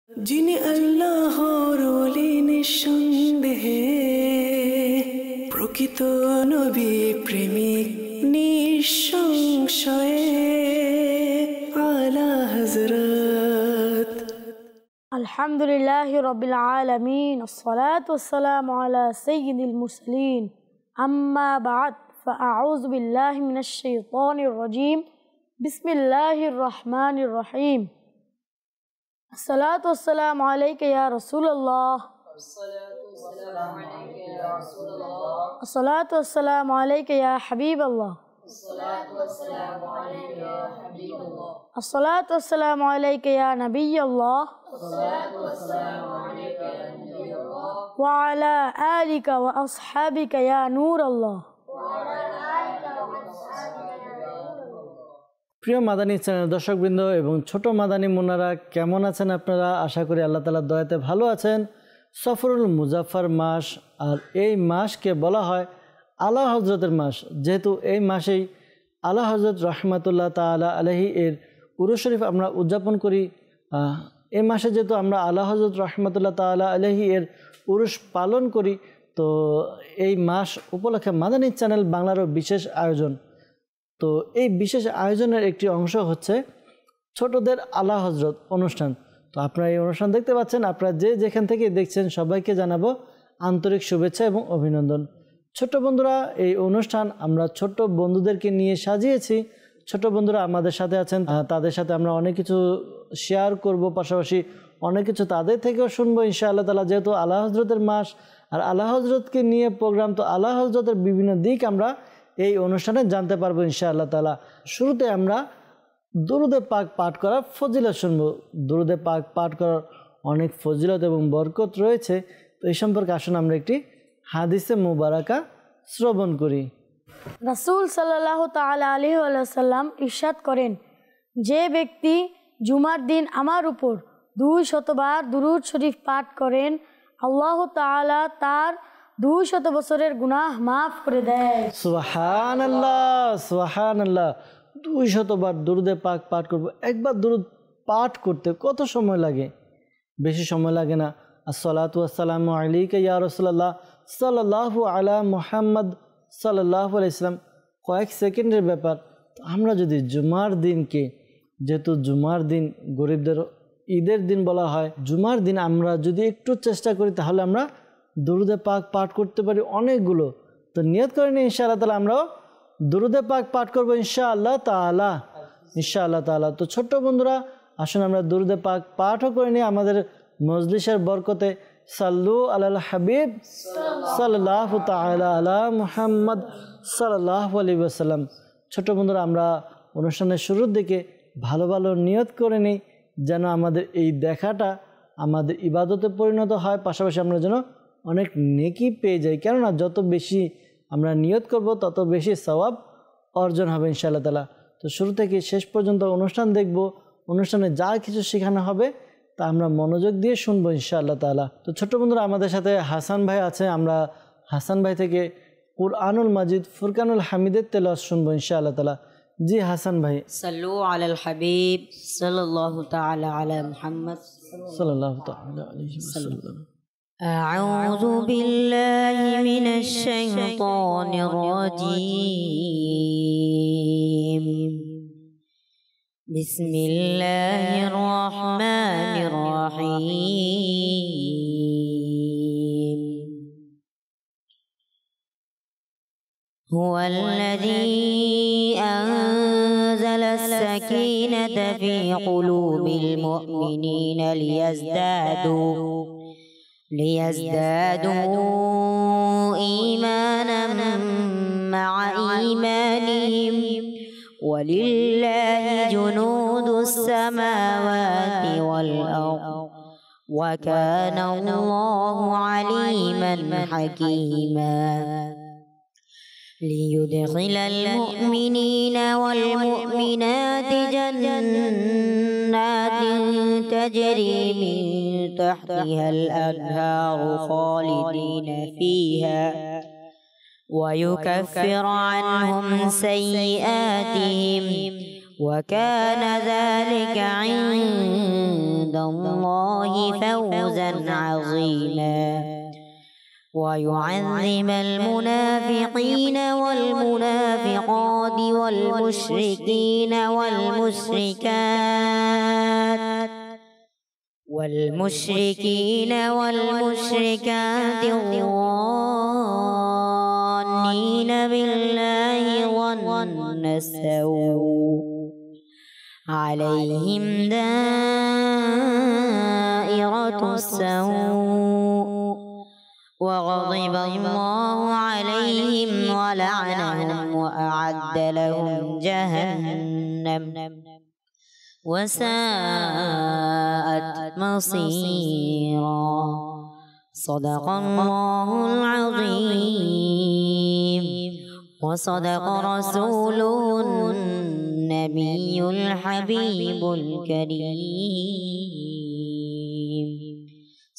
যিনি আল্লাহর ওলি নিঃসন্দেহে প্রকৃত নবী প্রেমিক নিঃসংশয়ে আলা হযরত। আলহামদুলিল্লাহি রাব্বিল আলামিন, আসসালাতু ওয়াসসালামু আলা সাইয়্যিদিল মুরসালিন, আম্মা বা'দ, ফাআউযু বিল্লাহি মিনাশ শাইতানির রাজীম, বিসমিল্লাহির রহমানির রহিম। আসসালাতু ওয়াসসালামু আলাইকা ইয়া রাসূলুল্লাহ, আসসালাতু ওয়াসসালামু আলাইকা ইয়া হাবিবাল্লাহ, আসসালাতু ওয়াসসালামু আলাইকা ইয়া নাবিয়াল্লাহ, ওয়া আলা আলিকা ওয়া আসহাবিকা ইয়া নূরাল্লাহ। প্রিয় মাদানী চ্যানেল দর্শকবৃন্দ এবং ছোট মাদানী মুন্নারা কেমন আছেন আপনারা? আশা করি আল্লাহ তাআলার দয়াতে ভালো আছেন। সফরুল মুজাফফর মাস, আর এই মাসকে বলা হয় আলা হজরতের মাস, যেহেতু এই মাসেই আলা হজরত রহমাতুল্লাহ তাআলা আলাইহি এর উরুস শরীফ আমরা উদযাপন করি। এই মাসে যেহেতু আমরা আলা হজরত রহমাতুল্লাহ তাআলা আলাইহি এর উরুস পালন করি, তো এই মাস উপলক্ষে মাদানী চ্যানেল বাংলারও বিশেষ আয়োজন। তো এই বিশেষ আয়োজনের একটি অংশ হচ্ছে ছোটদের আলা হজরত অনুষ্ঠান। তো আপনারা এই অনুষ্ঠান দেখতে পাচ্ছেন, আপনারা যে যেখান থেকে দেখছেন সবাইকে জানাবো আন্তরিক শুভেচ্ছা এবং অভিনন্দন। ছোট বন্ধুরা, এই অনুষ্ঠান আমরা ছোট বন্ধুদেরকে নিয়ে সাজিয়েছি। ছোট বন্ধুরা আমাদের সাথে আছেন, তাদের সাথে আমরা অনেক কিছু শেয়ার করব, পাশাপাশি অনেক কিছু তাদের থেকেও শুনবো ইনশাআল্লাহ তাআলা। যেহেতু আলা হজরতের মাস আর আলা হজরতকে নিয়ে প্রোগ্রাম, তো আলা হজরতের বিভিন্ন দিক আমরা এই অনুষ্ঠানে জানতে পারবো ইনশাআল্লাহ তাআলা। শুরুতে আমরা দুরুদে পাক পাঠ করার ফজিলত শুনবো। দুরুদে পাক পাঠ করার অনেক ফজিলত এবং বরকত রয়েছে। তো এই সম্পর্কে আসুন আমরা একটি হাদিসে মুবারাকা শ্রবণ করি। রাসূল সাল্লাল্লাহু তাআলা আলাইহি ওয়াসাল্লাম ইরশাদ করেন, যে ব্যক্তি জুমার দিন আমার উপর 200 বার দুরূদ শরীফ পাঠ করেন, আল্লাহ তাআলা তার 200 বছরের গুনাহ মাফ করে দেয়। সুবহানাল্লাহ, সুবহানাল্লাহ। 200 বার দুরুদে পাক পাঠ করব। একবার দুরুদ পাঠ করতে কত সময় লাগে? বেশি সময় লাগে না। আসসালাতু ওয়াসসালামু আলাইকা ইয়া রাসূলুল্লাহ সাল্লাল্লাহু আলা মুহাম্মদ সাল্লাল্লাহু আলাইহি সাল্লাম, কয়েক সেকেন্ডের ব্যাপার। আমরা যদি জুমার দিনকে, যেহেতু জুমার দিন গরিবদের ঈদের দিন বলা হয়, জুমার দিন আমরা যদি একটু চেষ্টা করি তাহলে আমরা দুরুদে পাক পাঠ করতে পারি অনেকগুলো। তো নিয়ত করে নিই ইনশাআল্লাহ তাআলা আমরাও দুরুদে পাক পাঠ করবো ইনশাআল্লাহ তাআলা, ইনশাআল্লাহ তাআলা। তো ছোট্ট বন্ধুরা, আসুন আমরা দুরুদে পাক পাঠও করে নিই আমাদের মজলিসের বরকতে। সাল্লু আলাল হাবিব সাল্লাল্লাহু তাআলা আলা মুহাম্মদ সাল্লাল্লাহু আলাইহি ওয়াসাল্লাম। ছোট্ট বন্ধুরা, আমরা অনুষ্ঠানের শুরুর দিকে ভালো ভালো নিয়ত করে নিই, যেন আমাদের এই দেখাটা আমাদের ইবাদতে পরিণত হয়, পাশাপাশি আমরা যেন অনেক নেকি পেয়ে যাই। কেননা যত বেশি আমরা নিয়ত করব তত বেশি সওয়াব অর্জন হবে ইনশাআল্লাহ তাআলা। তো শুরু থেকে শেষ পর্যন্ত অনুষ্ঠান দেখব, অনুষ্ঠানে যা কিছু শেখানো হবে তা আমরা মনোযোগ দিয়ে শুনবো ইনশাআল্লাহ তাআলা। তো ছোট্ট বন্ধুরা, আমাদের সাথে হাসান ভাই আছে। আমরা হাসান ভাই থেকে কুরআনুল মাজিদ ফুরকানুল হামিদের তেলাওয়াত শুনবো ইনশাআল্লাহ তাআলা। জি হাসান ভাই। সাল্লু আলাল হাবিব সাল্লাল্লাহু তাআলা আলা মুহাম্মদ সাল্লাল্লাহু তাআলা আলাইহি ওয়াসাল্লাম। أعوذ بالله من الشيطان الرجيم. بسم الله الرحمن الرحيم. هو الذي أنزل السكينة في قلوب المؤمنين ليزدادوا إيمانا مع إيمانهم ولله جنود السماوات والأرض وكان الله عليما حكيما. ليدخل المؤمنين والمؤمنات جنات تجري من تحتها الأنهار خالدين فيها ويكفر عنهم سيئاتهم وكان ذلك عند الله فوزا عظيما ويعذب المنافقين والمنافقات والمشركين والمشركات الظانين بالله ظن السوء عليهم دائرة السوء وغضب الله عليهم ولعنهم وأعد لهم جهنم وساءت مصيرا صدق الله العظيم وصدق رسوله النبي الحبيب الكريم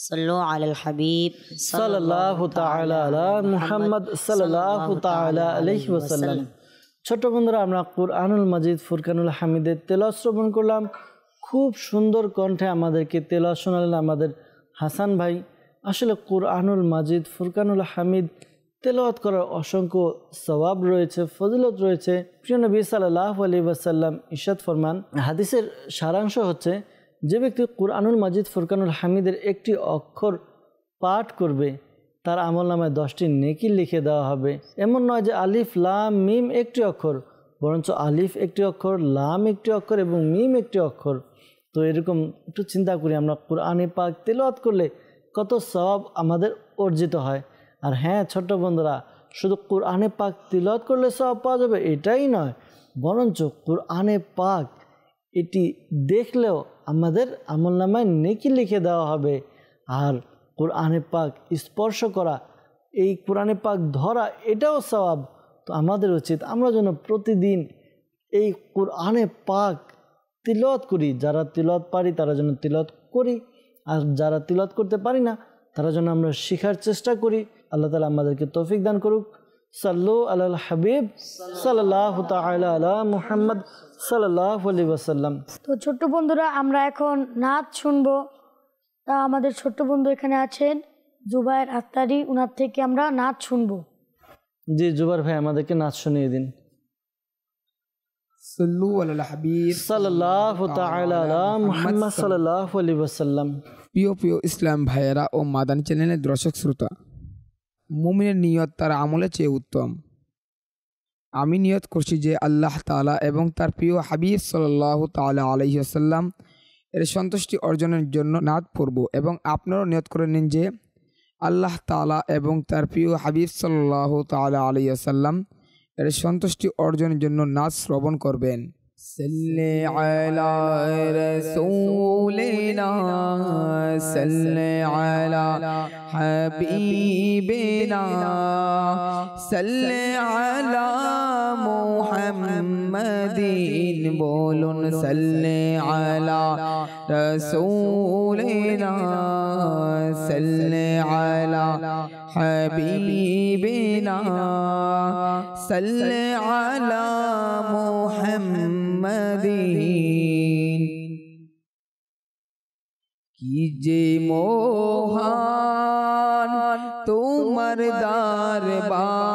صلوا على الحبيب সাল্লাল্লাহু তাআলা আলা মুহাম্মদ সাল্লাল্লাহু তাআলা আলাইহি ওয়াসাল্লাম। ছোট বন্ধুরা, আমরা কুরআনুল মাজিদ ফুরকানুল হামিদের তেলাওয়াত শ্রবণ করলাম। খুব সুন্দর কণ্ঠে আমাদেরকে তেলাওয়াত শোনালেন আমাদের হাসান ভাই। আসলে কুরআনুল মাজিদ ফুরকানুল হামিদ তেলাওয়াত করার অসংখ্য সওয়াব রয়েছে, ফজিলত রয়েছে। প্রিয় নবী সাল্লাল্লাহু আলাইহি ওয়াসাল্লাম ইরশাদ ফরমান, হাদিসের সারাংশ হচ্ছে, যে ব্যক্তি কুরআনুল মাজিদ ফুরকানুল হামিদের একটি অক্ষর পাঠ করবে তার আমলনামায় 10টি নেকি লিখে দেওয়া হবে। এমন নয় যে আলিফ লাম মিম একটি অক্ষর, বরঞ্চ আলিফ একটি অক্ষর, লাম একটি অক্ষর এবং মিম একটি অক্ষর। তো এরকম একটু চিন্তা করি, আমরা কুরআনে পাক তেলাওয়াত করলে কত সওয়াব আমাদের অর্জিত হয়। আর হ্যাঁ ছোট্ট বন্ধুরা, শুধু কুরআনে পাক তেলাওয়াত করলে সওয়াব পাওয়া যাবে এটাই নয়, বরঞ্চ কুরআনে পাক এটি দেখলেও আমাদের আমলনামায় নেকি লিখে দেওয়া হবে। আর কুরআনে পাক স্পর্শ করা, এই কুরআনে পাক ধরা, এটাও সওয়াব। তো আমাদের উচিত আমরা যেন প্রতিদিন এই কুরআনে পাক তিলাওয়াত করি। যারা তিলাওয়াত পারি তারা যেন তিলাওয়াত করি, আর যারা তিলাওয়াত করতে পারি না তারা যেন আমরা শেখার চেষ্টা করি। আল্লাহ তাআলা আমাদেরকে তৌফিক দান করুক। সাল্লু আলাল হাবিব সাল্লাল্লাহু তাআলা আলা মুহাম্মদ সাল্লাল্লাহু আলাইহি ওয়াসাল্লাম। তো ছোট্ট বন্ধুরা, আমরা এখন নাচ শুনবো। তা আমাদের ছোট্ট বন্ধু এখানে আছেন জুবায়ের আত্তারি, ওনার থেকে আমরা নাচ শুনবো। জি জুবায়ের ভাই, আমাদেরকে নাচ শুনিয়ে দিন। সাল্লু আলাল হাবিব সাল্লাল্লাহু তাআলা আলা মুহাম্মদ সাল্লাল্লাহু আলাইহি ওয়াসাল্লাম। প্রিয় প্রিয় ইসলাম ভাইয়েরা ও মাদানী চ্যানেলের দর্শক শ্রোতা, মুমিনের নিয়ত তার আমলের চেয়ে উত্তম। আমি নিয়ত করছি যে আল্লাহ তাআলা এবং তার প্রিয় হাবিব সাল্লাল্লাহু তাআলা আলাইহি ওয়াসাল্লাম এর সন্তুষ্টি অর্জনের জন্য নাচ পড়ব, এবং আপনারাও নিয়ত করে নিন যে আল্লাহ তাআলা এবং তার প্রিয় হাবিব সাল্লাল্লাহু তাআলা আলাইহি ওয়াসাল্লাম এর সন্তুষ্টি অর্জনের জন্য নাচ শ্রবণ করবেন। সাল্লি আলা রাসূলিনা সাল্লি আলা হাবিবিনা সাল্লি আলা মুহাম্মাদিন, বলুন সাল্লি আলা রাসূলিনা সাল্লি আলা হাবিবিনা সাল্লি আলা মুহাম্মাদিন। কি যে মহান তোমার দরবারে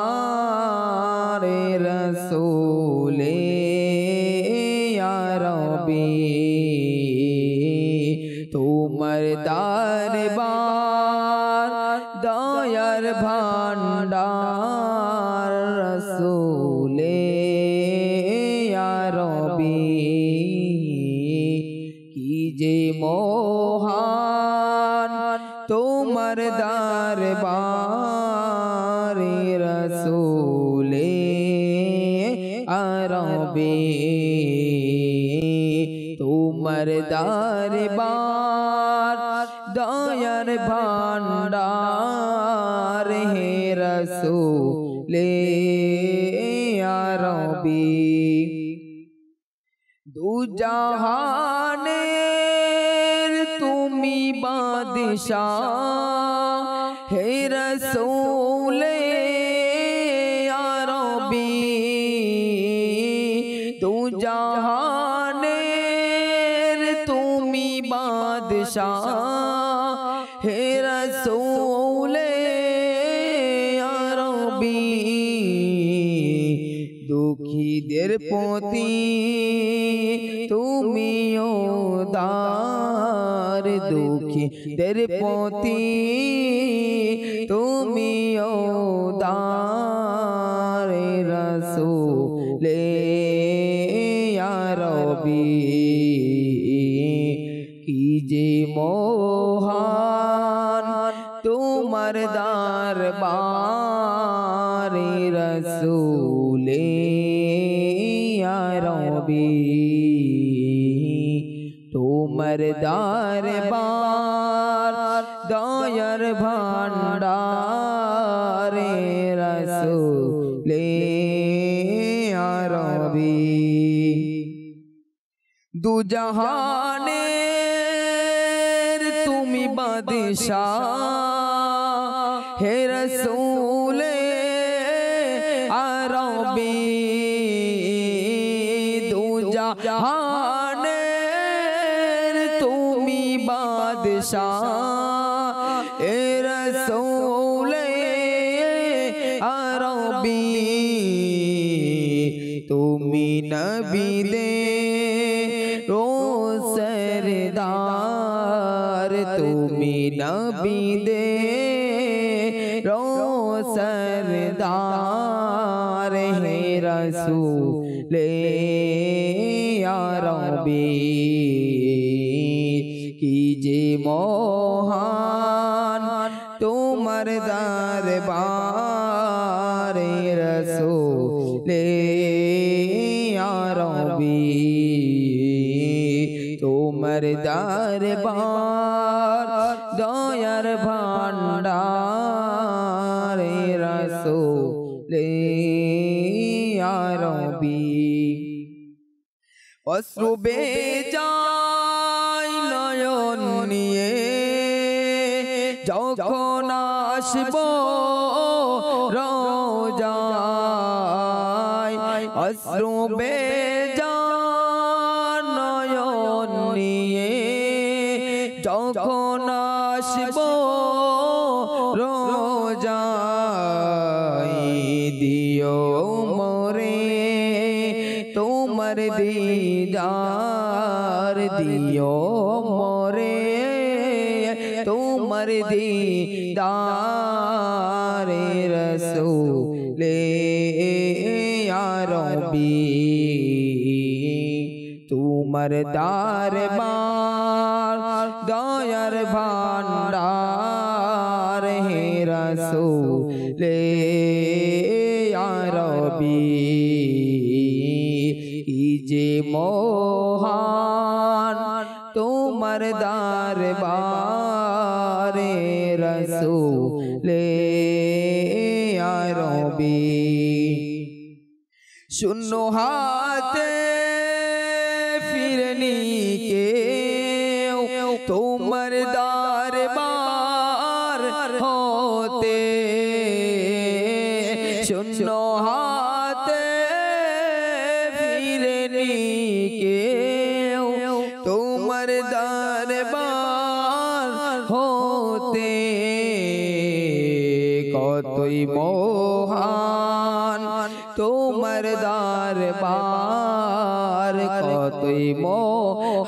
রাসূলে ইয়া রাব্বি, তোমার দরবার দয়ার ভান্ডার রাসূলে ইয়া রাব্বি। কি যে মহান তোমার দরবারে রাসূলে ইয়া রাব্বি, তোমার দরবার দয়ার ভান্ডার হে রাসূলে ইয়া রাব্বি। দু জাহানের তুমি বাদশাহ হে রাসূলে ইয়া রাব্বি, দু জাহান হে রাসূলে আরবি দুঃখীদের প্রতি তুমিও দার দুঃখীদের প্রতি তুমিও দার রাসূলে আরবি কি যে মহান তোমার দরবার রাসূলে আরবি তোমার দরবার দয়ার ভান্ডার রাসূলে আরবি দু জাহানের তুমি বাদশাহ হে রাসূলে আরবি দু জাহানের তুমি বাদশাহ হে রাসূলে আরবি তুমি নবীদের सरदार তুমি নবীদের सरदार হে রাসূলে আরবি কি যে মহান তোমার দরবার রাসূলে আরবি তোমার দরবার দয়ার ভান্ডার রাসূলে আরবি অশ্রু বেজায় নয়ন নিয়ে যখন আসব রোজায় অশ্রু বেজায় নয়ন নিয়ে যখন আসব রোজায় দিও মোরে তোমার দিদার দিও মোরে তোমার দিদার রাসূলে আরবি তোমার দরবার দয়ার ভান্ডার হে রাসূলে আরবি কি যে মহান তোমার দরবার রাসূলে আরবি শূন্য হাতে ফিরনি কেউ তোমার দরবার হতে শূন্য হাতে ফিরনি কেউ তোমার দরবার হতে কতই মহান তোমার দরবার কতই মহান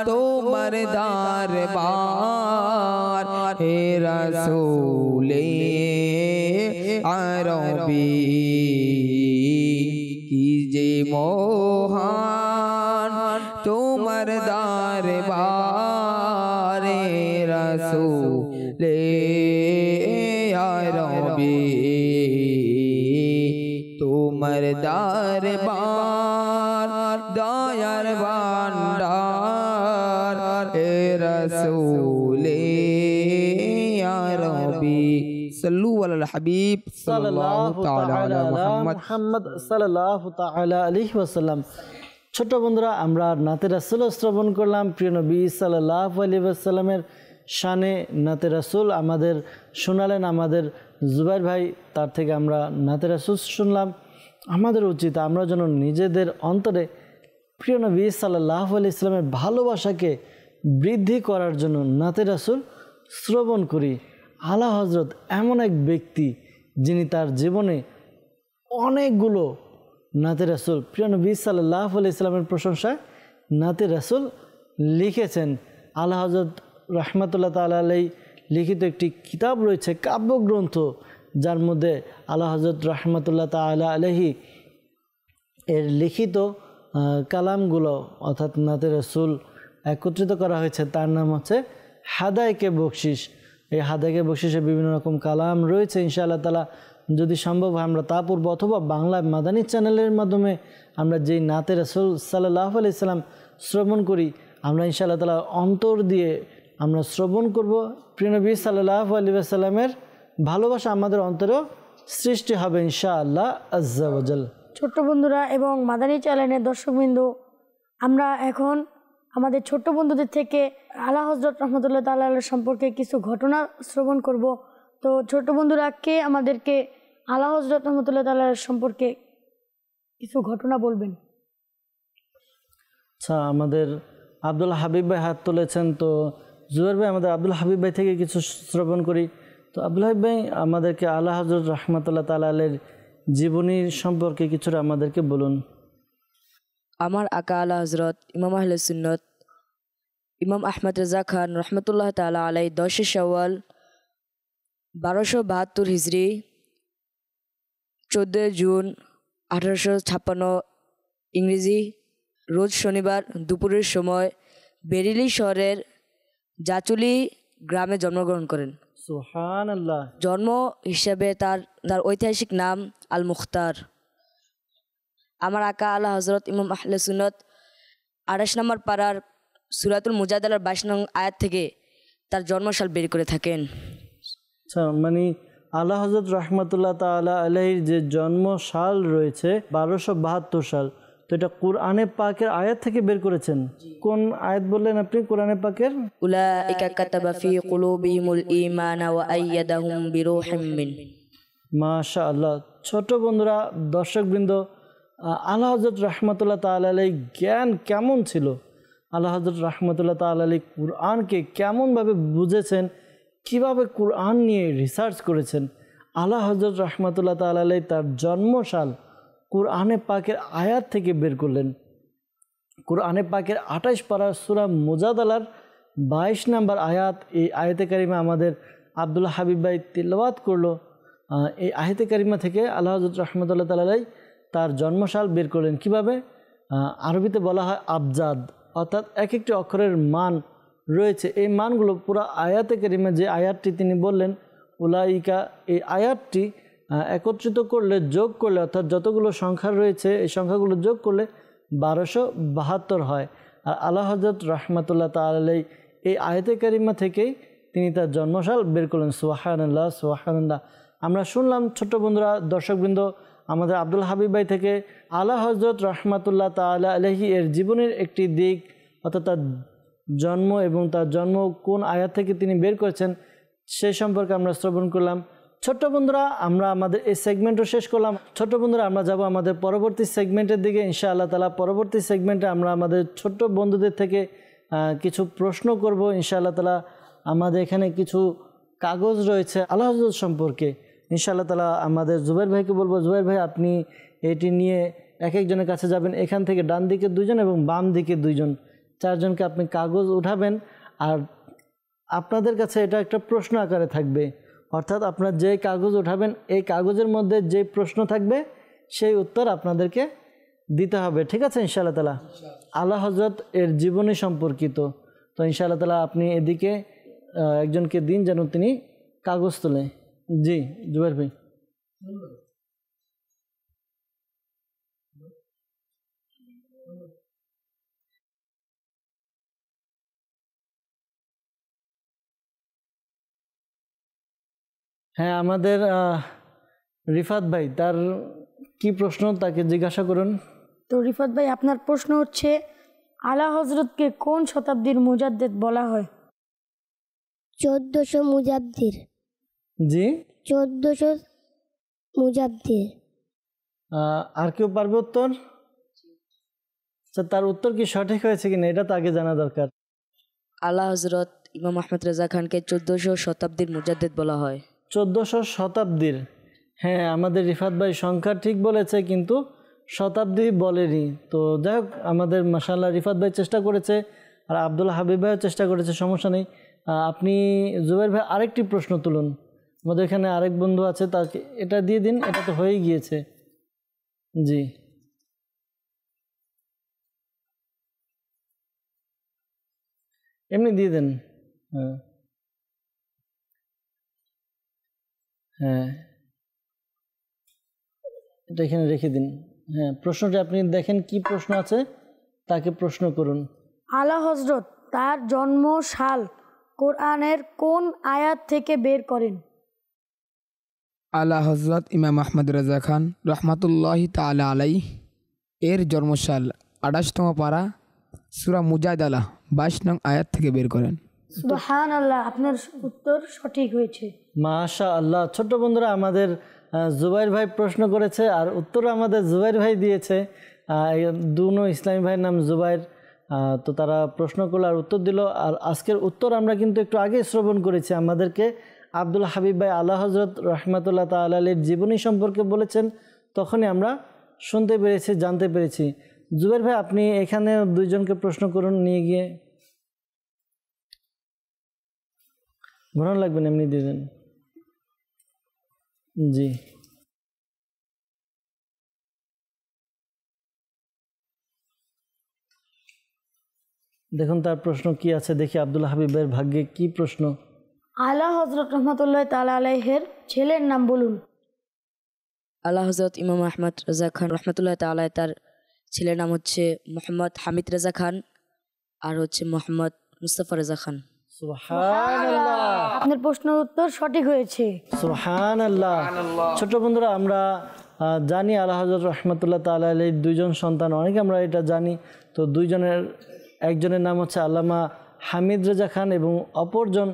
তোমার দরবার হে রাসূলে আরবি কি যে মহান তোমার দরবার হে রাসূলে আরবি তোমার দরবার দয়ার ভান্ডার হে রাসূলে আরবি সাল্লু আলাল হাবিব সাল্লাল্লাহু তাআলা আলা মুহাম্মদ সাল্লাল্লাহু তাআলা আলাইহি ওয়াসাল্লাম। ছোট বন্ধুরা, আমরা নাতে রাসূল শ্রবণ করলাম। প্রিয় নবী সাল্লাল্লাহু আলাইহি ওয়াসাল্লামের শানে নাতে রাসূল আমাদের শোনালেন আমাদের জুবাইর ভাই, তার থেকে আমরা নাতে রাসূল শুনলাম। আমাদের উচিত আমরা যেন নিজেদের অন্তরে প্রিয় নবী সাল্লাল্লাহু আলাইহি ওয়াসাল্লামের ভালোবাসাকে বৃদ্ধি করার জন্য নাতে রাসূল শ্রবণ করি। আলা হজরত এমন এক ব্যক্তি যিনি তার জীবনে অনেকগুলো নাতে রাসূল প্রিয় নবী সাল্লাল্লাহু আলাইহি সাল্লামের প্রশংসায় নাতে রাসূল লিখেছেন। আলা হজরত রাহমাতুল্লাহ তাআলা আলাইহি লিখিত একটি কিতাব রয়েছে, কাব্যগ্রন্থ, যার মধ্যে আলা হজরত রাহমাতুল্লাহ তাআলা আলাইহি এর লিখিত কালামগুলো অর্থাৎ নাতে রাসূল একত্রিত করা হয়েছে। তার নাম হচ্ছে হাদায়েকে বকশিস। এই হাদায়েকে বকশিসে বিভিন্ন রকম কালাম রয়েছে। ইনশাআল্লাহ তাআলা যদি সম্ভব হয় আমরা তা পড়ব, অথবা বাংলা মাদানী চ্যানেলের মাধ্যমে আমরা যেই নাতে রাসূল সাল্লাল্লাহু আলাইহি সাল্লাম শ্রবণ করি, আমরা ইনশাআল্লাহ তাআলা অন্তর দিয়ে আমরা শ্রবণ করব। প্রিয় নবী সাল্লাল্লাহু আলাইহি ওয়াসাল্লামের ভালোবাসা আমাদের অন্তরেও সৃষ্টি হবে ইনশাআল্লাহ আজ্জা ওয়া জাল। ছোট্ট বন্ধুরা এবং মাদানী চ্যানেলের দর্শকবৃন্দ, আমরা এখন আমাদের ছোট্ট বন্ধুদের থেকে আলা হজরত রহমতুল্লাহ তাআলা সম্পর্কে কিছু ঘটনা শ্রবণ করব। তো ছোট্ট বন্ধুরা, কে আমাদেরকে আলা হজরত রহমতুল্লাহ তাআলা সম্পর্কে কিছু ঘটনা বলবেন? আচ্ছা, আমাদের আব্দুল হাবিব ভাই হাত তুলেছেন। তো জুবাইর ভাই, আমাদের আব্দুল হাবিব ভাই থেকে কিছু শ্রবণ করি। তো আব্দুল হাবিব ভাই আমাদেরকে আলা হজরত রহমতুল্লাহ তাআলা আলাইহির জীবনী সম্পর্কে কিছুটা আমাদেরকে বলুন। আমার আকা আলা হজরত ইমাম আহলে সুন্নত ইমাম আহমদ রাজা খান রহমতুল্লাহ তাআলা আলাই 10 শাওয়াল 1272 হিজরি 14 জুন 1856 ইংরেজি রোজ শনিবার দুপুরের সময় বেরিলি শহরের জাচুলি গ্রামে জন্মগ্রহণ করেন। সুবহানাল্লাহ। জন্ম হিসাবে তার ঐতিহাসিক নাম আল মুখতার। আমার আকা আলা হজরত ইমাম আহলে সুন্নত 28 নম্বর পাড়ার সূরাতুল মুজাদালার 22 নং আয়াত থেকে তার জন্মসাল বের করে থাকেন। আচ্ছা, মানে আলা হজরত রহমতুল্লাহ তাআলা আলাইহির যে জন্মসাল রয়েছে 1272 সাল, তো এটা কোরআনে পাকের আয়াত থেকে বের করেছেন। কোন আয়াত বললেন আপনি কোরআনে পাকের? উলাইকা কাতাবা ফি কুলুবিহিমুল ঈমানা ওয়া আইয়াদাহুম বিরূহিম মিন। মাশাআল্লাহ। ছোট বন্ধুরা, দর্শকবৃন্দ, আলা হজরত রহমতুল্লাহ তাআলা আলাইহি জ্ঞান কেমন ছিল, আলা হজরত রহমতুল্লাহ তাআলা আলাইহি কোরআনকে কেমনভাবে বুঝেছেন, কিভাবে কোরআন নিয়ে রিসার্চ করেছেন। আলা হজরত রহমতুল্লাহ তাআলা আলাইহি তার জন্মসাল কোরআনে পাকের আয়াত থেকে বের করলেন। কোরআনে পাকের 28 পারার সূরা মুজাদালার 22 নম্বর আয়াত, এই আয়াতে কারিমা আমাদের আব্দুল হাবিব ভাই তিলাওয়াত করলো। এই আয়াতে কারিমা থেকে আলা হজরত রহমতুল্লাহ তাআলা আলাইহি তার জন্মসাল বের করলেন। কিভাবে? আরবিতে বলা হয় আবজাদ, অর্থাৎ এক একটি অক্ষরের মান রয়েছে। এই মানগুলো পুরো আয়াতে কারিমা যে আয়াতটি তিনি বললেন উলাইকা, এই আয়াতটি একত্রিত করলে, যোগ করলে, অর্থাৎ যতগুলো সংখ্যা রয়েছে এই সংখ্যাগুলো যোগ করলে 1272 হয়। আর আলা হজরত রহমতুল্লাহ তাআলা আলাইহি এই আয়াতে কারিমা থেকেই তিনি তার জন্মসাল বের করলেন। সুবহানাল্লাহ, সুবহানাল্লাহ। আমরা শুনলাম ছোট্ট বন্ধুরা, দর্শকবৃন্দ, আমাদের আব্দুল হাবিব ভাই থেকে আলা হজরত রহমতুল্লাহ তাআলা আলাইহি এর জীবনের একটি দিক, অর্থাৎ তার জন্ম এবং তার জন্ম কোন আয়াত থেকে তিনি বের করেছেন সেই সম্পর্কে আমরা শ্রবণ করলাম। ছোট্ট বন্ধুরা, আমরা আমাদের এই সেগমেন্টও শেষ করলাম। ছোট্ট বন্ধুরা, আমরা যাব আমাদের পরবর্তী সেগমেন্টের দিকে ইনশাআল্লাহ তাআলা। পরবর্তী সেগমেন্টে আমরা আমাদের ছোট্ট বন্ধুদের থেকে কিছু প্রশ্ন করব ইনশাআল্লাহ তাআলা। আমাদের এখানে কিছু কাগজ রয়েছে আলা হজরত সম্পর্কে। ইনশাআল্লাহ তাআলা আমাদের জুবাইর ভাইকে বলবো, জুবাইর ভাই আপনি এটি নিয়ে এক একজনের কাছে যাবেন। এখান থেকে ডান দিকে 2 জন এবং বাম দিকে 2 জন, 4 জনকে আপনি কাগজ উঠাবেন। আর আপনাদের কাছে এটা একটা প্রশ্ন আকারে থাকবে, অর্থাৎ আপনার যে কাগজ উঠাবেন এই কাগজের মধ্যে যে প্রশ্ন থাকবে সেই উত্তর আপনাদেরকে দিতে হবে। ঠিক আছে ইনশাআল্লাহ তাআলা? আলা হজরত এর জীবনী সম্পর্কিত। তো ইনশাআল্লাহ তাআলা আপনি এদিকে একজনকে দিন যেন তিনি কাগজ তোলে। জি জুবাইর ভাই। হ্যাঁ, আমাদের রিফাত ভাই, তার কি প্রশ্ন তাকে জিজ্ঞাসা করুন। তো রিফাত ভাই, আপনার প্রশ্ন হচ্ছে আলা হজরতকে কোন শতাব্দীর মুজাদ্দেদ বলা হয়? 1400 মুজাদ্দির। জি 1400 মুজাদ্দির। আর কেউ পারবে উত্তর? আচ্ছা, তার উত্তর কি সঠিক হয়েছে কিনা এটা তো আগে জানা দরকার। আলা হজরত ইমাম আহমদ রেজা খানকে 1400 শতাব্দীর মুজাদ্দিদ বলা হয়। 1400 শতাব্দীর, হ্যাঁ আমাদের রিফাত ভাই সংখ্যা ঠিক বলেছে কিন্তু শতাব্দী বলেনি। তো যাই হোক, আমাদের মাশাআল্লাহ রিফাত ভাই চেষ্টা করেছে আর আব্দুল হাবিব ভাইও চেষ্টা করেছে, সমস্যা নেই। আপনি জুবাইর ভাই আরেকটি প্রশ্ন তুলুন, আমাদের এখানে আরেক বন্ধু আছে, তাকে এটা দিয়ে দিন, এটা তো হয়েই গিয়েছে। জি এমনি দিয়ে দেন। হ্যাঁ হ্যাঁ এটা এখানে রেখে দিন। হ্যাঁ প্রশ্নটা আপনি দেখেন কি প্রশ্ন আছে, তাকে প্রশ্ন করুন। আলা হজরত তার জন্ম সাল কোরআনের কোন আয়াত থেকে বের করেন? আলা হজরত ইমাম আহমদ রেজা খান রহমাতুল্লাহি তাআলা আলাইহ এর জন্মসাল 28তম পারা সূরা মুজাদালা 22 নং আয়াত থেকে বের করেন। সুবহানাল্লাহ, আপনার উত্তর সঠিক হয়েছে। মাশাআল্লাহ। ছোট্ট বন্ধুরা, আমাদের জুবাইর ভাই প্রশ্ন করেছে আর উত্তর আমাদের জুবাইর ভাই দিয়েছে। দুনো ইসলামী ভাইয়ের নাম জুবাইর, তো তারা প্রশ্ন করলো আর উত্তর দিল। আর আজকের উত্তর আমরা কিন্তু একটু আগে শ্রবণ করেছি। আমাদেরকে আব্দুল হাবিব ভাই আলা হজরত রহমাতুল্লাহ তাআলা আলাইহির জীবনী সম্পর্কে বলেছেন, তখনই আমরা শুনতে পেরেছি, জানতে পেরেছি। জুবাইর ভাই আপনি এখানে দুইজনকে প্রশ্ন করুন, নিয়ে গিয়ে ঘোরানো লাগবেন, এমনি দিয়ে দেন। জি দেখুন তার প্রশ্ন কি আছে, দেখি আব্দুল হাবিবের ভাগ্যে কি প্রশ্ন। আলা হজরত রহমতুল্লাহ তাআলা আলাইহির ছেলের নাম বলুন। আলা হজরত ইমাম আহমদ রেজা খান রহমতুল্লাহ তাআলা, তার ছেলের নাম হচ্ছে মোহাম্মদ হামিদ রেজা খান আর হচ্ছে মোহাম্মদ মুস্তাফা রেজা খান। সুবহানাল্লাহ, আপনার প্রশ্নের উত্তর সঠিক হয়েছে। সুবহানাল্লাহ। ছোট বন্ধুরা, আমরা জানি আলা হযরত রাহমাতুল্লাহ তাআলা আলাইহির দুইজন সন্তান, অনেকে আমরা এটা জানি। তো দুইজনের একজনের নাম হচ্ছে আল্লামা হামিদ রেজা খান এবং অপরজন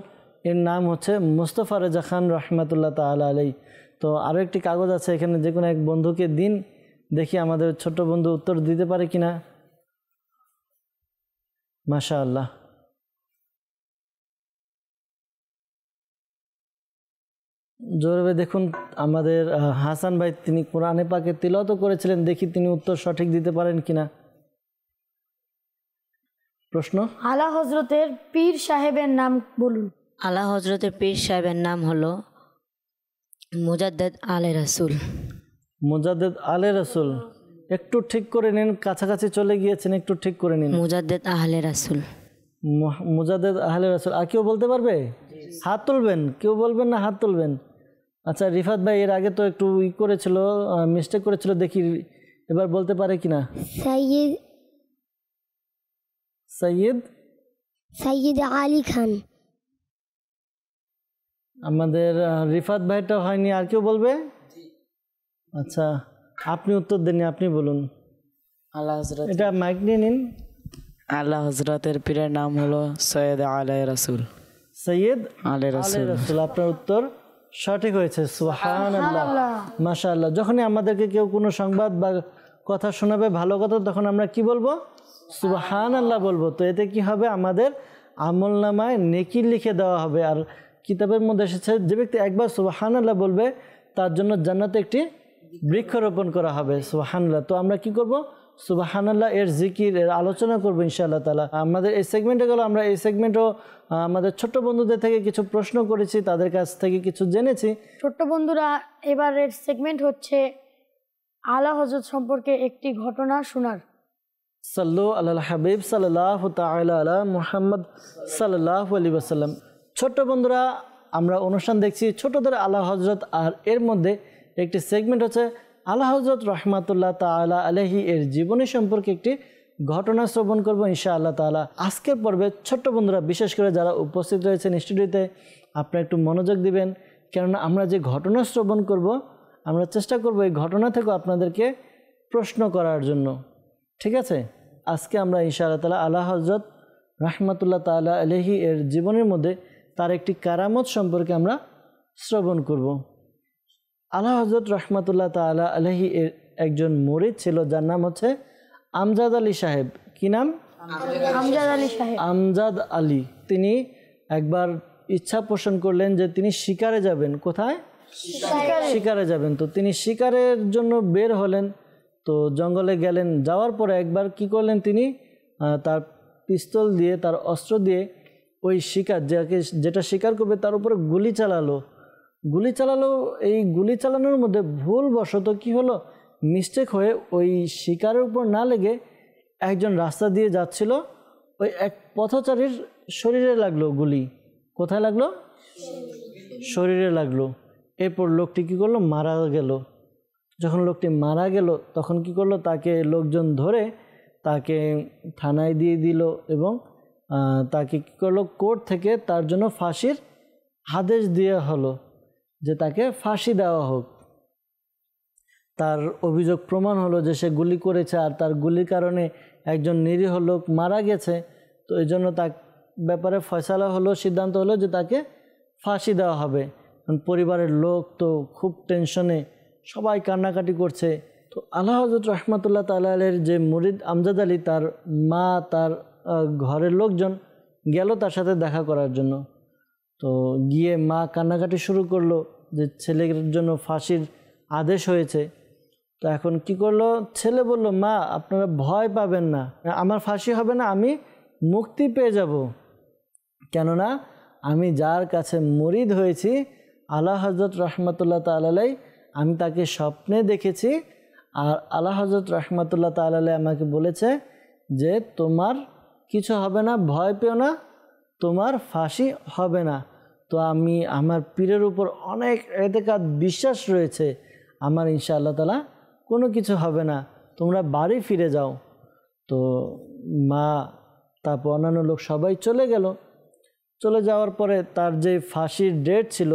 এর নাম হচ্ছে মুস্তাফা রেজা খান রহমাতুল্লাহ তাআলা আলাইহি। তো আরও একটি কাগজ আছে এখানে, যে কোনো এক বন্ধুকে দিন, দেখি আমাদের ছোট্ট বন্ধু উত্তর দিতে পারে কিনা। মাশাআল্লাহ। জোরে দেখুন আমাদের হাসান ভাই, তিনি কোরআনে পাকে তিলাওয়াত করেছিলেন, দেখি তিনি উত্তর সঠিক দিতে পারেন কিনা। প্রশ্ন, আলা হজরতের পীর সাহেবের নাম বলুন। আলা হজরতের পীর সাহেবের নাম হলো মুজাদ্দেদ আলে রাসূল। মুজাদ্দেদ আলে রাসূল, একটু ঠিক করে নিন, কাছাকাছি চলে গিয়েছেন, একটু ঠিক করে নিন। মুজাদ্দেদ আহলে রাসূল। মুজাদ্দেদ আহলে রাসূল। আর কেউ বলতে পারবে? হাত তুলবেন, কেউ বলবেন না, হাত তুলবেন। আচ্ছা রিফাত ভাই এর আগে তো একটু করেছিল, মিস্টেক করেছিল, দেখি এবার বলতে পারে কিনা। সৈয়দ সৈয়দ সৈয়দ আলী খান। আমাদের রিফাত ভাইটা হয়নি, আর কেউ বলবে? আচ্ছা আপনি উত্তর দেননি, আপনি বলুন। আল্লাহ হজরত, এটা মাইক নিয়ে নিন। আল্লাহ হজরতের পীরের নাম হলো সৈয়দ আলে রাসূল। সৈয়দ আলে রাসূল, রাসূল। আপনার উত্তর সঠিক হয়েছে। সুবহানাল্লাহ, মাশাআল্লাহ। যখনই আমাদেরকে কেউ কোনো সংবাদ বা কথা শোনাবে, ভালো কথা, তখন আমরা কি বলবো? সুবহানাল্লাহ বলবো। তো এতে কি হবে? আমাদের আমলনামায় নেকি লিখে দেওয়া হবে। আর কিতাবের মধ্যে এসেছে, যে ব্যক্তি একবার সুবহানাল্লাহ বলবে তার জন্য জান্নাতে একটি বৃক্ষরোপণ করা হবে। সুবহানাল্লাহ। তো আমরা কি করব? সুবহানাল্লাহ এর জিকির, এর আলোচনা করবো ইনশাআল্লাহ তাআলা। আমাদের এই সেগমেন্টে গেল, আমরা এই সেগমেন্টও আমাদের ছোট্ট বন্ধুদের থেকে কিছু প্রশ্ন করেছি, তাদের কাছ থেকে কিছু জেনেছি। ছোট্ট বন্ধুরা, এবারের সেগমেন্ট হচ্ছে আলা হজরত সম্পর্কে একটি ঘটনা শোনার। সাল্লু আলাল হাবিব সাল্লাল্লাহু তাআলা আলা মুহাম্মদ সাল্লাল্লাহু আলাইহি ওয়াসাল্লাম। ছোট্ট বন্ধুরা, আমরা অনুষ্ঠান দেখছি ছোটদের আলা হজরত, আর এর মধ্যে একটি সেগমেন্ট হচ্ছে আলা হজরত রহমাতুল্লাহ তাআলা আলাইহি এর জীবনী সম্পর্কে একটি ঘটনা শ্রবণ করবো ইনশাআল্লাহ তাআলা। আজকের পর্বে ছোট্ট বন্ধুরা, বিশেষ করে যারা উপস্থিত রয়েছেন স্টুডিওতে, আপনারা একটু মনোযোগ দিবেন, কেননা আমরা যে ঘটনা শ্রবণ করব, আমরা চেষ্টা করব এই ঘটনা থেকে আপনাদেরকে প্রশ্ন করার জন্য। ঠিক আছে? আজকে আমরা ইনশাআল্লাহ তাআলা আলা হজরত রহমাতুল্লাহ তাআলা আলাইহি এর জীবনের মধ্যে তার একটি কারামত সম্পর্কে আমরা শ্রবণ করব। আলা হজরত রহমাতুল্লাহ তাআলা আলাইহি এর একজন মুরিদ ছিল, যার নাম হচ্ছে আমজাদ আলী সাহেব। কি নাম? আমজাদ আলী সাহেব। আমজাদ আলী তিনি একবার ইচ্ছা পোষণ করলেন যে তিনি শিকারে যাবেন। কোথায়? শিকারে যাবেন। তো তিনি শিকারের জন্য বের হলেন, তো জঙ্গলে গেলেন। যাওয়ার পরে একবার কি করলেন, তিনি তার পিস্তল দিয়ে, তার অস্ত্র দিয়ে ওই শিকার যেটা শিকার করবে তার উপরে গুলি চালালো। এই গুলি চালানোর মধ্যে ভুলবশত কি হলো, মিস্টেক হয়ে ওই শিকারের উপর না লেগে একজন রাস্তা দিয়ে যাচ্ছিল, ওই এক পথচারীর শরীরে লাগলো গুলি। কোথায় লাগলো? শরীরে লাগলো। এরপর লোকটি কি করলো, মারা গেল। যখন লোকটি মারা গেল তখন কি করলো, তাকে লোকজন ধরে তাকে থানায় দিয়ে দিল এবং তাকে কি করলো, কোর্ট থেকে তার জন্য ফাঁসির আদেশ দেওয়া হলো যে তাকে ফাঁসি দেওয়া হোক। তার অভিযোগ প্রমাণ হলো যে সে গুলি করেছে আর তার গুলির কারণে একজন নিরীহ লোক মারা গেছে। তো এই জন্য তার ব্যাপারে ফয়সালা হলো, সিদ্ধান্ত হলো যে তাকে ফাঁসি দেওয়া হবে। পরিবারের লোক তো খুব টেনশনে, সবাই কান্নাকাটি করছে। তো আলা হযরত রাহমাতুল্লাহ তাআলা আলাইহির যে মুরিদ আমজাদ আলী, তার মা, তার ঘরের লোকজন গেল তার সাথে দেখা করার জন্য। তো গিয়ে মা কান্নাকাটি শুরু করলো যে ছেলের জন্য ফাঁসির আদেশ হয়েছে। তো এখন কি করলো, ছেলে বলল, মা আপনারা ভয় পাবেন না, আমার ফাঁসি হবে না, আমি মুক্তি পেয়ে যাব। কেননা আমি যার কাছে মুরিদ হয়েছি আলা হযরত রাহমাতুল্লাহ তাআলা আলাইহি, আমি তাকে স্বপ্নে দেখেছি। আর আলা হযরত রাহমাতুল্লাহ তাআলা আলাইহি আমাকে বলেছে যে তোমার কিছু হবে না, ভয় পেও না, তোমার ফাঁসি হবে না। তো আমি আমার পীরের উপর অনেক এতেকাদ বিশ্বাস রয়েছে, আমার ইনশাআল্লাহ তাআলা কোনো কিছু হবে না, তোমরা বাড়ি ফিরে যাও। তো মা, তারপর অন্যান্য লোক সবাই চলে গেল। চলে যাওয়ার পরে তার যে ফাঁসির ডেট ছিল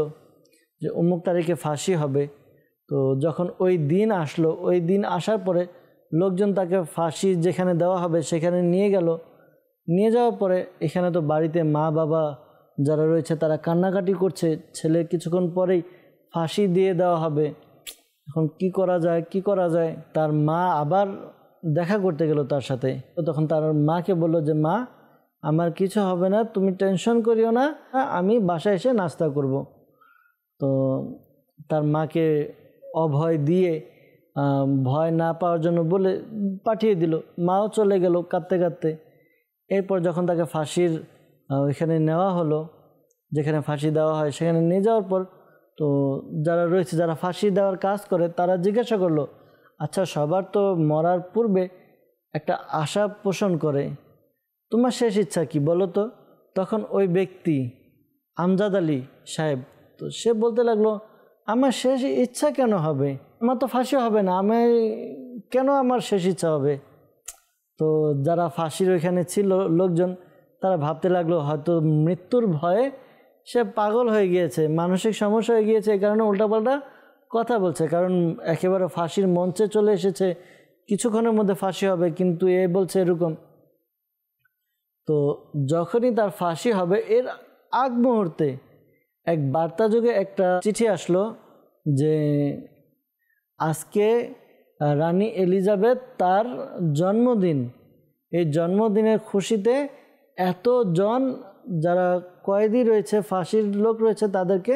যে অমুক তারিখে ফাঁসি হবে, তো যখন ওই দিন আসলো, ওই দিন আসার পরে লোকজন তাকে ফাঁসি যেখানে দেওয়া হবে সেখানে নিয়ে গেল। নিয়ে যাওয়ার পরে এখানে তো বাড়িতে মা বাবা যারা রয়েছে তারা কান্নাকাটি করছে, ছেলে কিছুক্ষণ পরেই ফাঁসি দিয়ে দেওয়া হবে। এখন কি করা যায়, তার মা আবার দেখা করতে গেল তার সাথে। তো তখন তার মাকে বলল যে মা, আমার কিছু হবে না, তুমি টেনশন করিও না, আমি বাসায় এসে নাস্তা করব। তো তার মাকে অভয় দিয়ে ভয় না পাওয়ার জন্য বলে পাঠিয়ে দিল। মাও চলে গেল কাঁদতে কাঁদতে। এরপর যখন তাকে ফাঁসির ওইখানে নেওয়া হলো, যেখানে ফাঁসি দেওয়া হয় সেখানে নিয়ে যাওয়ার পর তো যারা রয়েছে, যারা ফাঁসি দেওয়ার কাজ করে, তারা জিজ্ঞাসা করলো, আচ্ছা সবার তো মরার পূর্বে একটা আশা পোষণ করে, তোমার শেষ ইচ্ছা কি বলো তো? তখন ওই ব্যক্তি আমজাদ আলী সাহেব, তো সে বলতে লাগলো, আমার শেষ ইচ্ছা কেন হবে, আমার তো ফাঁসি হবে না, আমি কেন আমার শেষ ইচ্ছা হবে? তো যারা ফাঁসির ওইখানে ছিল লোকজন, তারা ভাবতে লাগলো হয়তো মৃত্যুর ভয়ে সে পাগল হয়ে গিয়েছে, মানসিক সমস্যা হয়ে গিয়েছে, এই কারণে উল্টাপাল্টা কথা বলছে। কারণ একেবারে ফাঁসির মঞ্চে চলে এসেছে, কিছুক্ষণের মধ্যে ফাঁসি হবে, কিন্তু এ বলছে এরকম। তো যখনই তার ফাঁসি হবে এর আগ মুহূর্তে এক বার্তা যুগে একটা চিঠি আসলো যে আজকে রানী এলিজাবেথ তার জন্মদিন, এই জন্মদিনের খুশিতে এতজন যারা কয়েদি রয়েছে, ফাঁসির লোক রয়েছে, তাদেরকে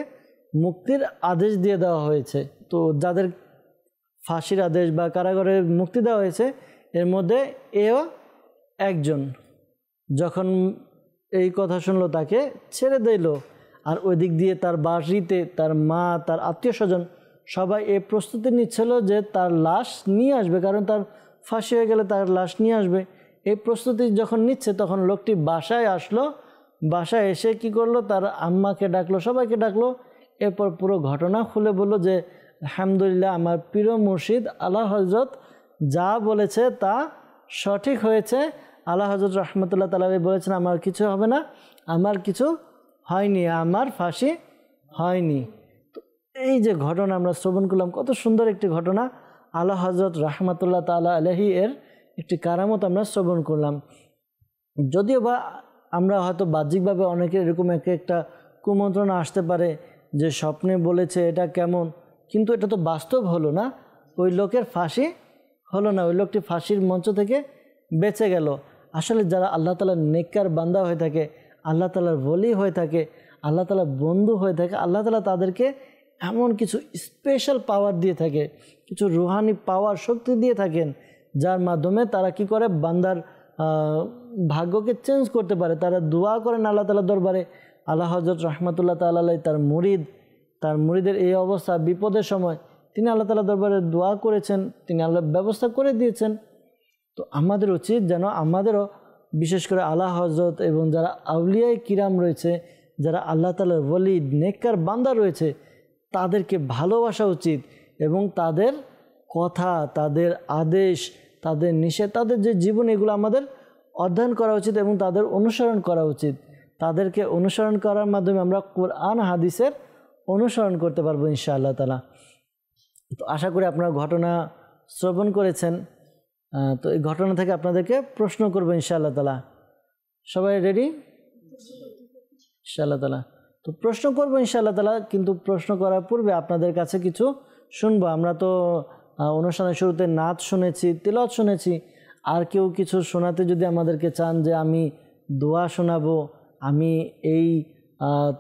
মুক্তির আদেশ দিয়ে দেওয়া হয়েছে। তো যাদের ফাঁসির আদেশ বা কারাগারে মুক্তি দেওয়া হয়েছে এর মধ্যে এও একজন। যখন এই কথা শুনলো তাকে ছেড়ে দিল। আর ওই দিক দিয়ে তার বাড়িতে তার মা, তার আত্মীয় স্বজন সবাই এই প্রস্তুতি নিচ্ছিল যে তার লাশ নিয়ে আসবে, কারণ তার ফাঁসি হয়ে গেলে তার লাশ নিয়ে আসবে। এই প্রস্তুতি যখন নিচ্ছে তখন লোকটি বাসায় আসলো। বাসায় এসে কি করলো, তার আম্মাকে ডাকলো, সবাইকে ডাকলো। এরপর পুরো ঘটনা খুলে বলল যে আলহামদুলিল্লাহ, আমার প্রিয় মুর্শিদ আলা হযরত যা বলেছে তা সঠিক হয়েছে। আলা হযরত রাহমাতুল্লাহ তাআলা বলেছেন আমার কিছু হবে না, আমার কিছু হয়নি, আমার ফাঁসি হয়নি। তো এই যে ঘটনা আমরা শ্রবণ করলাম, কত সুন্দর একটি ঘটনা। আলা হযরত রাহমাতুল্লাহ তাআলা আলাইহি এর একটি কারামত আমরা শ্রবণ করলাম। যদিও বা আমরা হয়তো বাহ্যিকভাবে অনেকের এরকম একটা কুমন্ত্রণা আসতে পারে যে স্বপ্নে বলেছে এটা কেমন, কিন্তু এটা তো বাস্তব হলো না। ওই লোকের ফাঁসি হলো না, ওই লোকটি ফাঁসির মঞ্চ থেকে বেঁচে গেল। আসলে যারা আল্লাহ তাআলার নেককার বান্দা হয়ে থাকে, আল্লাহ তাআলার ওলি হয়ে থাকে, আল্লাহ তাআলার বন্ধু হয়ে থাকে, আল্লাহ তাআলা তাদেরকে এমন কিছু স্পেশাল পাওয়ার দিয়ে থাকে, কিছু রুহানি পাওয়ার শক্তি দিয়ে থাকেন, যার মাধ্যমে তারা কি করে বান্দার ভাগ্যকে চেঞ্জ করতে পারে। তারা দোয়া করেন আল্লাহ তাআলার দরবারে। আল্লাহ হযরত রাহমাতুল্লাহ তাআলা আলাইহি তার মুরিদের এই অবস্থা, বিপদের সময় তিনি আল্লাহ তাআলার দরবারে দোয়া করেছেন, তিনি আল্লাহ ব্যবস্থা করে দিয়েছেন। তো আমাদের উচিত যেন আমাদেরও বিশেষ করে আল্লাহ হযরত এবং যারা আউলিয়ায়ে কিরাম রয়েছে, যারা আল্লাহ তাআলার ওলি নেককার বান্দা রয়েছে, তাদেরকে ভালোবাসা উচিত এবং তাদের কথা, তাদের আদেশ, তাদের নিষেধ, তাদের যে জীবন, এগুলো আমাদের অধ্যয়ন করা উচিত এবং তাদের অনুসরণ করা উচিত। তাদেরকে অনুসরণ করার মাধ্যমে আমরা কোরআন হাদিসের অনুসরণ করতে পারবো ইনশাআল্লাহ তাআলা। তো আশা করি আপনারা ঘটনা শ্রবণ করেছেন। তো এই ঘটনা থেকে আপনাদেরকে প্রশ্ন করবো ইনশাআল্লাহ তাআলা। সবাই রেডি ইনশাআল্লাহ তাআলা? তো প্রশ্ন করবো ইনশাআল্লাহ তাআলা, কিন্তু প্রশ্ন করার পূর্বে আপনাদের কাছে কিছু শুনবো। আমরা তো অনুষ্ঠানের শুরুতে নাচ শুনেছি, তিলাওয়াত শুনেছি, আর কেউ কিছু শোনাতে যদি আমাদেরকে চান যে আমি দোয়া শোনাবো, আমি এই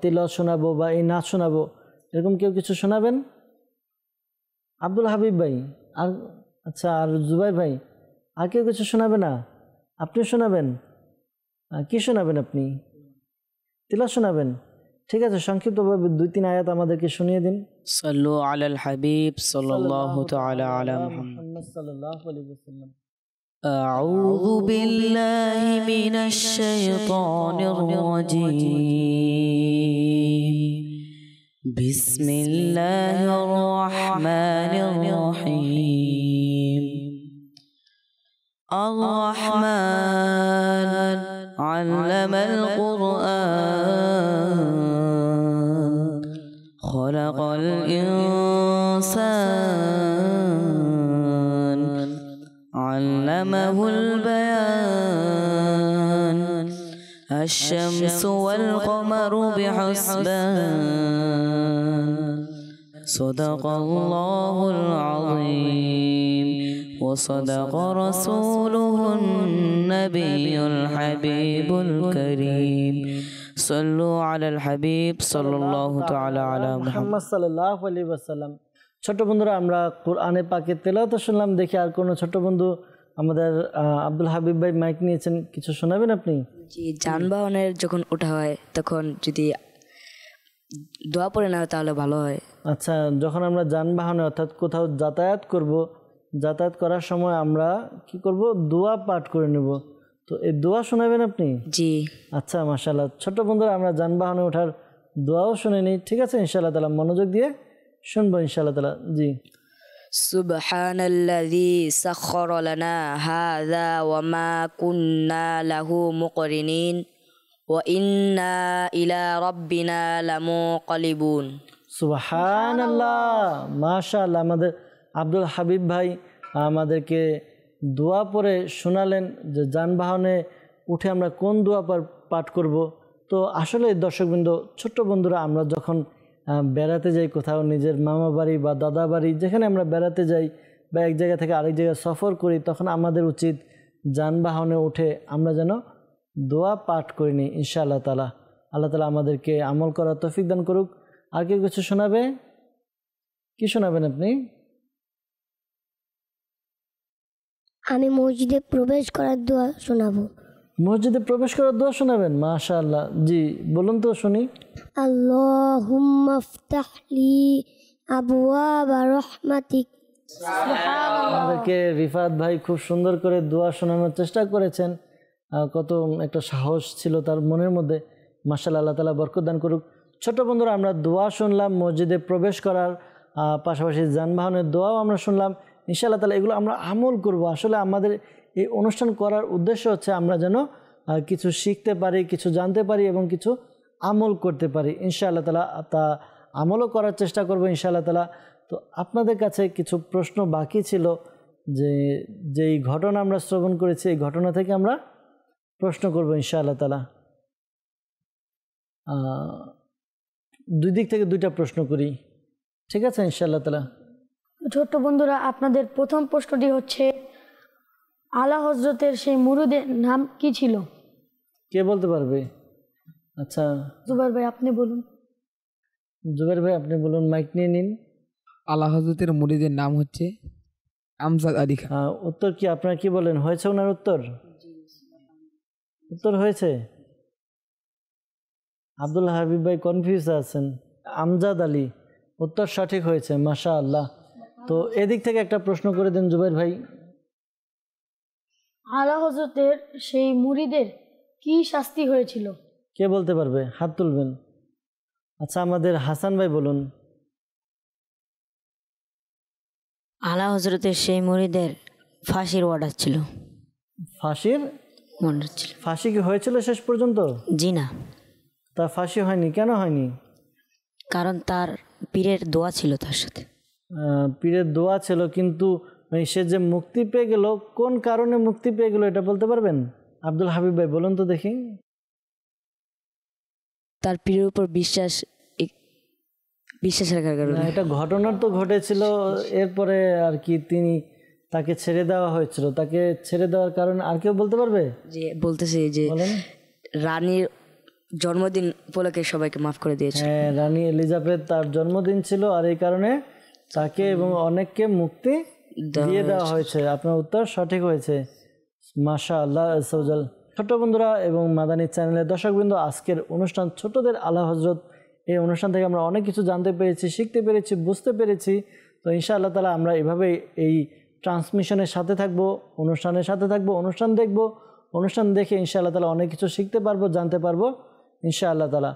তিলাওয়াত শোনাবো বা এই নাচ শোনাবো, এরকম কেউ কিছু শোনাবেন? আব্দুল হাবিব ভাই, আর আচ্ছা, আর জুবাই ভাই, আর কেউ কিছু শোনাবে না? আপনি শোনাবেন? কি শোনাবেন আপনি? তিলাওয়াত শোনাবেন? ঠিক আছে, সংক্ষিপ্তভাবে 2-3 আয়াত আমাদেরকে শুনিয়ে দিন। সাল্লু আলাল হাবিব সাল্লাল্লাহু তাআলা আলা মুহাম্মদ সাল্লাল্লাহু আলাইহি ওয়াসাল্লাম। আউযু বিল্লাহি মিনাশ শাইতানির রাজীম। বিসমিল্লাহির রাহমানির রাহিম। আর-রাহমান আল্লামাল কুরআন খলাকাল ইনসান আল্লামাহুল বায়ান। الشمس والقمر بحسبان صدق الله العظيم وصدق رسوله النبي الحبيب الكريم صلوا على الحبيب صلى الله تعالى على محمد সাল্লাল্লাহু আলাইহি ওয়াসাল্লাম। ছোট বন্ধুরা, আমরা কোরআনে পাকের তেলাওয়াত শুনলাম। দেখি আর কোনো ছোট বন্ধু, আমাদের আব্দুল হাবিব ভাই মাইক নিয়েছেন, কিছু শোনাবেন আপনি? জি, যানবাহনের যখন ওঠা হয় তখন যদি দোয়া পড়ে না তাহলে ভালো হয়। আচ্ছা, যখন আমরা যানবাহনে অর্থাৎ কোথাও যাতায়াত করব, যাতায়াত করার সময় আমরা কি করব? দোয়া পাঠ করে নেব। তো এই দোয়া শোনাবেন আপনি? জি। আচ্ছা, মাশাআল্লাহ। ছোট বন্ধুরা, আমরা যানবাহনে ওঠার দোয়াও শুনে নিই, ঠিক আছে ইনশাআল্লাহ তাআলা? মনোযোগ দিয়ে শুনবো ইনশাআল্লাহ তাআলা। জি। সুবহানাল্লাযী সাখখারা লানা হাযা ওয়া মা কুন্না লাহু মুকরিনিন ওয়া ইন্না ইলা রাব্বিনা লামুনকালিবুন। সুবহানাল্লাহ, মাশাআল্লাহ। আমাদের আব্দুল হাবিব ভাই আমাদেরকে দোয়া পড়ে শোনালেন যে যানবাহনে উঠে আমরা কোন দোয়া পাঠ করব। তো আসলে দর্শকবৃন্দ, ছোট্ট বন্ধুরা, আমরা যখন বেড়াতে যাই কোথাও, নিজের মামা বাড়ি বা দাদা বাড়ি, যেখানে আমরা বেড়াতে যাই বা এক জায়গা থেকে আরেক জায়গায় সফর করি, তখন আমাদের উচিত যানবাহনে উঠে আমরা যেন দোয়া পাঠ করে নিই ইনশাআল্লাহ তাআলা। আল্লাহ তাআলা আমাদেরকে আমল করার তৌফিক দান করুক। আর কেউ কিছু শোনাবে? কি শোনাবেন আপনি? আমি মসজিদে প্রবেশ করার দোয়া শোনাবো। মসজিদে প্রবেশ করার দোয়া শোনাবেন? মাশাআল্লাহ। জি, বলুন তো শুনি। আল্লাহুম্মা ইফতাহ লি আবওয়াবা রাহমাতিক। আমাদেরকে রিফাত ভাই খুব সুন্দর করে দোয়া শোনানোর চেষ্টা করেছেন। কত একটা সাহস ছিল তার মনের মধ্যে। মাশাআল্লাহ, আল্লাহ তাআলা বরকত দান করুক। ছোট বন্ধুরা, আমরা দোয়া শুনলাম, মসজিদে প্রবেশ করার পাশাপাশি যানবাহনের দোয়াও আমরা শুনলাম। ইনশাআল্লাহ তাআলা এগুলো আমরা আমল করব। আসলে আমাদের এই অনুষ্ঠান করার উদ্দেশ্য হচ্ছে আমরা যেন কিছু শিখতে পারি, কিছু জানতে পারি এবং কিছু আমল করতে পারি ইনশাআল্লাহ তাআলা। তা আমলও করার চেষ্টা করব ইনশাআল্লাহ তাআলা। তো আপনাদের কাছে কিছু প্রশ্ন বাকি ছিল, যেই ঘটনা আমরা শ্রবণ করেছি এই ঘটনা থেকে আমরা প্রশ্ন করব ইনশাআল্লাহ তাআলা। দুই দিক থেকে দুইটা প্রশ্ন করি, ঠিক আছে ইনশাআল্লাহ তাআলা? ছোট্ট বন্ধুরা, আপনাদের প্রথম প্রশ্নটি হচ্ছে, আলা হজরতের সেই মুরিদের নাম কি ছিল? কে বলতে পারবে? আচ্ছা জুবাইর ভাই আপনি বলুন। জুবাইর ভাই আপনি বলুন, মাইক নিয়ে নিন। আলা হজরতের মুরিদের নাম হচ্ছে আমজাদ আলী খান। উত্তর কি আপনারা কি বলেন, হয়েছে ওনার উত্তর? উত্তর হয়েছে? আব্দুল হাবিব ভাই কনফিউজ আছেন। আমজাদ আলী উত্তর সঠিক হয়েছে, মাশা আল্লাহ। তো এদিক থেকে একটা প্রশ্ন করে দেন জুবাইর ভাই। আলা হজরতের সেই মুরিদের কি শাস্তি হয়েছিল? কে বলতে পারবে? হাত তুলবেন। আচ্ছা আমাদের হাসান ভাই বলুন। আলা হজরতের সেই মুরিদের ফাঁসির অর্ডার ছিল। ফাঁসির অর্ডার ছিল। ফাঁসি কি হয়েছিল শেষ পর্যন্ত? জি না, তা ফাঁসি হয়নি, কেন হয়নি? কারণ তার পীরের দোয়া ছিল তার সাথে। পীরের দোয়া ছিল, কিন্তু সে যে মুক্তি পেয়ে গেল, কোন কারণে মুক্তি পেয়ে গেল এটা বলতে পারবেন? আব্দুল হাবিব ভাই বলুন তো দেখি। তার পীরের উপর বিশ্বাস রাখার কারণে। এটা ঘটনার তো ঘটেছিল, এরপরে আর কি তিনি তাকে ছেড়ে দেওয়া হয়েছিল। তাকে ছেড়ে দেওয়ার কারণে আর কেউ বলতে পারবে? যে বলতেছে যে রানীর জন্মদিন উপলক্ষে সবাইকে মাফ করে দিয়েছে। হ্যাঁ, রানী এলিজাবেথ তার জন্মদিন ছিল, আর এই কারণে তাকে এবং অনেককে মুক্তি দিয়ে দেওয়া হয়েছে। আপনার উত্তর সঠিক হয়েছে, মাশা আল্লাহ। ছোট্ট বন্ধুরা এবং মাদানী চ্যানেলের দর্শকবৃন্দ, আজকের অনুষ্ঠান ছোটদের আলা হজরত, এই অনুষ্ঠান থেকে আমরা অনেক কিছু জানতে পেরেছি, শিখতে পেরেছি, বুঝতে পেরেছি। তো ইনশাআল্লাহ তাআলা আমরা এভাবেই এই ট্রান্সমিশনের সাথে থাকবো, অনুষ্ঠানের সাথে থাকবো, অনুষ্ঠান দেখব, অনুষ্ঠান দেখে ইনশাআল্লাহ তাআলা অনেক কিছু শিখতে পারবো, জানতে পারবো ইনশাআল্লাহ তাআলা।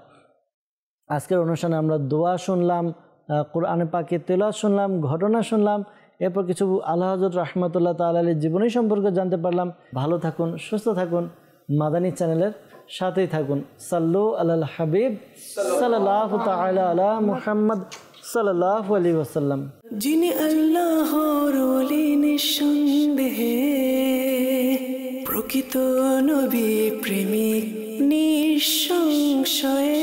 আজকের অনুষ্ঠানে আমরা দোয়া শুনলাম, কোরআনে পাকের তেলাওয়াত শুনলাম, ঘটনা শুনলাম, এরপর কিছু আলা হযরত রাহমাতুল্লাহ তাআলা আলাইহির জীবনী সম্পর্কে জানতে পারলাম। ভালো থাকুন, সুস্থ থাকুন, মাদানী চ্যানেলের সাথেই থাকুন। সাল্লু আলাল হাবিব সাল্লাল্লাহু তাআলা আলা মুহাম্মদ সাল্লাল্লাহু আলাইহি ওয়াসাল্লাম। যিনি আল্লাহর ওলি নিঃসন্দেহে, প্রকৃত নবী প্রেমিক নিঃসংশয়ে।